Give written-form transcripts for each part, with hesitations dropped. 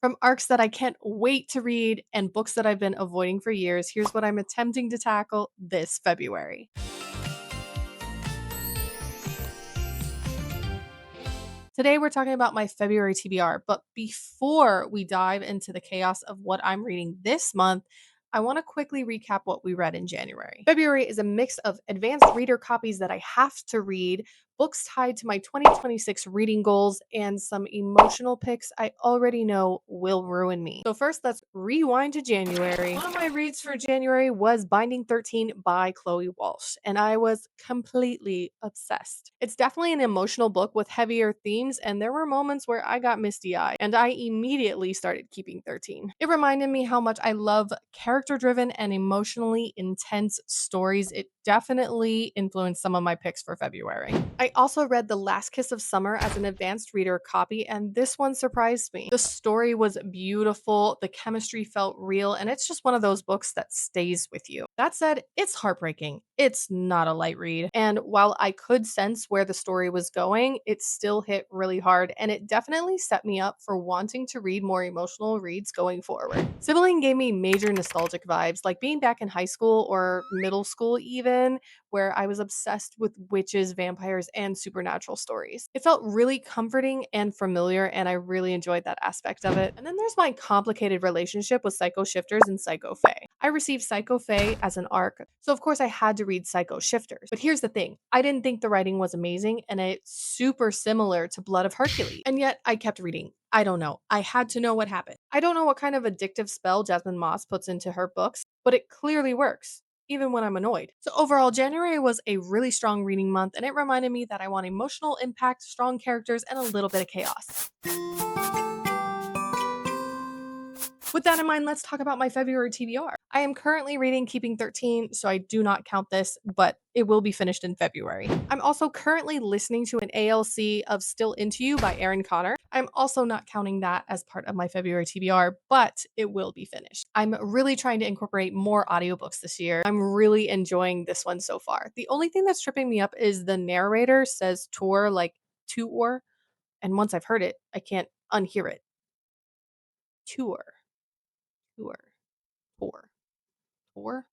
From arcs that I can't wait to read and books that I've been avoiding for years, here's what I'm attempting to tackle this February. Today, we're talking about my February TBR, but before we dive into the chaos of what I'm reading this month, I want to quickly recap what we read in January. February is a mix of advanced reader copies that I have to read, books tied to my 2026 reading goals, and some emotional picks I already know will ruin me. So, first, let's rewind to January. One of my reads for January was Binding 13 by Chloe Walsh, and I was completely obsessed. It's definitely an emotional book with heavier themes, and there were moments where I got misty eyed, and I immediately started keeping 13. It reminded me how much I love character driven and emotionally intense stories. It definitely influenced some of my picks for February. I also read The Last Kiss of Summer as an advanced reader copy, and this one surprised me. The story was beautiful, the chemistry felt real, and it's just one of those books that stays with you. That said, it's heartbreaking. It's not a light read. And while I could sense where the story was going, it still hit really hard, and it definitely set me up for wanting to read more emotional reads going forward. Sibylline gave me major nostalgic vibes, like being back in high school or middle school, even, where I was obsessed with witches, vampires, and supernatural stories. It felt really comforting and familiar, and I really enjoyed that aspect of it. And then there's my complicated relationship with Psycho Shifters and Psycho Fae. I received Psycho Fae as an arc, so of course I had to read Psycho Shifters. But here's the thing, I didn't think the writing was amazing, and it's super similar to Blood of Hercules. And yet I kept reading. I don't know. I had to know what happened. I don't know what kind of addictive spell Jasmine Moss puts into her books, but it clearly works, even when I'm annoyed. So overall, January was a really strong reading month, and it reminded me that I want emotional impact, strong characters, and a little bit of chaos. With that in mind, let's talk about my February TBR. I am currently reading Keeping 13, so I do not count this, but it will be finished in February. I'm also currently listening to an ALC of Still Into You by Erin Connor. I'm also not counting that as part of my February TBR, but it will be finished. I'm really trying to incorporate more audiobooks this year. I'm really enjoying this one so far. The only thing that's tripping me up is the narrator says tour like tour, and once I've heard it, I can't unhear it. Tour. Tour. Tour. Tour.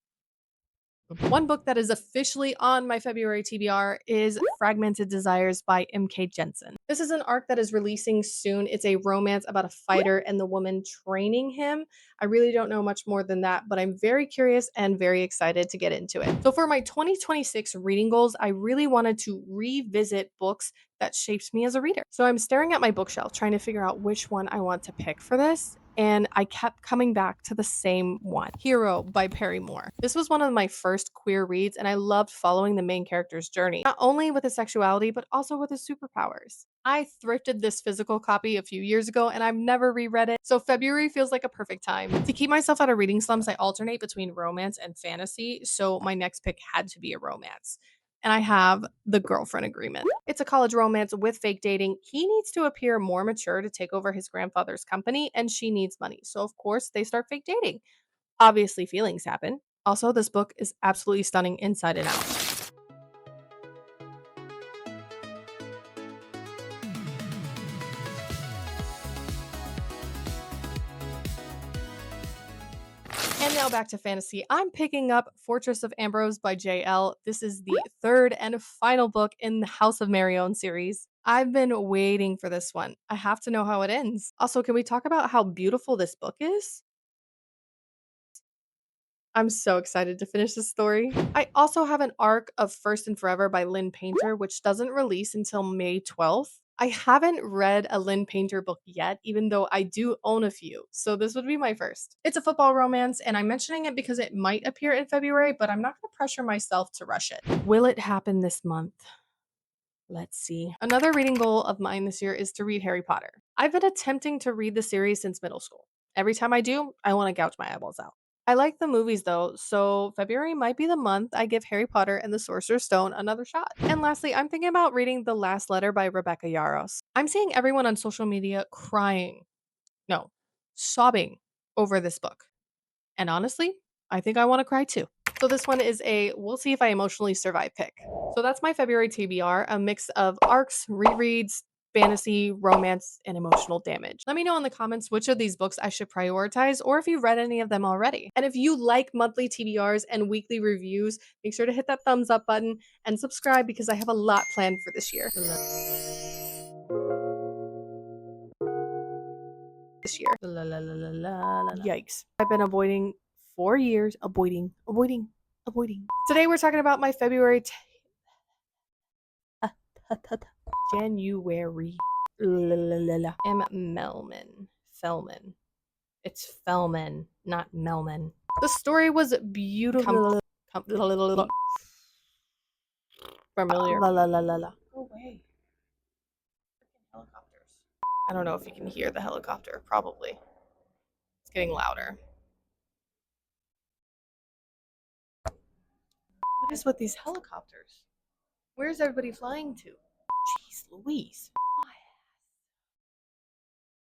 One book that is officially on my February TBR is Fragmented Desires by M.K. Jensen. This is an arc that is releasing soon. It's a romance about a fighter and the woman training him. I really don't know much more than that, but I'm very curious and very excited to get into it. So for my 2026 reading goals, I really wanted to revisit books that shaped me as a reader. So I'm staring at my bookshelf trying to figure out which one I want to pick for this. And I kept coming back to the same one, Hero by Perry Moore. This was one of my first queer reads, and I loved following the main character's journey, not only with his sexuality, but also with his superpowers. I thrifted this physical copy a few years ago, and I've never reread it, so February feels like a perfect time. To keep myself out of reading slumps, I alternate between romance and fantasy, so my next pick had to be a romance. And I have The Girlfriend Agreement. It's a college romance with fake dating. He needs to appear more mature to take over his grandfather's company, and she needs money. So, of course, they start fake dating. Obviously, feelings happen. Also, this book is absolutely stunning inside and out. And now back to fantasy. I'm picking up Fortress of Ambrose by Elle. This is the third and final book in the House of Marion series. I've been waiting for this one. I have to know how it ends. Also, can we talk about how beautiful this book is? I'm so excited to finish this story. I also have an arc of First and Forever by Lynn Painter, which doesn't release until May 12th. I haven't read a Lynn Painter book yet, even though I do own a few, so this would be my first. It's a football romance, and I'm mentioning it because it might appear in February, but I'm not going to pressure myself to rush it. Will it happen this month? Let's see. Another reading goal of mine this year is to read Harry Potter. I've been attempting to read the series since middle school. Every time I do, I want to gouge my eyeballs out. I like the movies though, so February might be the month I give Harry Potter and the Sorcerer's Stone another shot. And lastly, I'm thinking about reading The Last Letter by Rebecca Yarros. I'm seeing everyone on social media crying, no, sobbing over this book. And honestly, I think I want to cry too. So this one is a we'll see if I emotionally survive pick. So that's my February TBR, a mix of arcs, rereads, fantasy, romance, and emotional damage. Let me know in the comments which of these books I should prioritize or if you've read any of them already. And if you like monthly TBRs and weekly reviews, make sure to hit that thumbs up button and subscribe because I have a lot planned for this year. Yikes. I've been avoiding 4 years. Avoiding. Today we're talking about my February January. Felleman. It's Felleman, not Melman. The story was beautiful. Familiar. Go away. Helicopters. I don't know if you can hear the helicopter. Probably. It's getting louder. What is with these helicopters? Where's everybody flying to? Jeez Louise.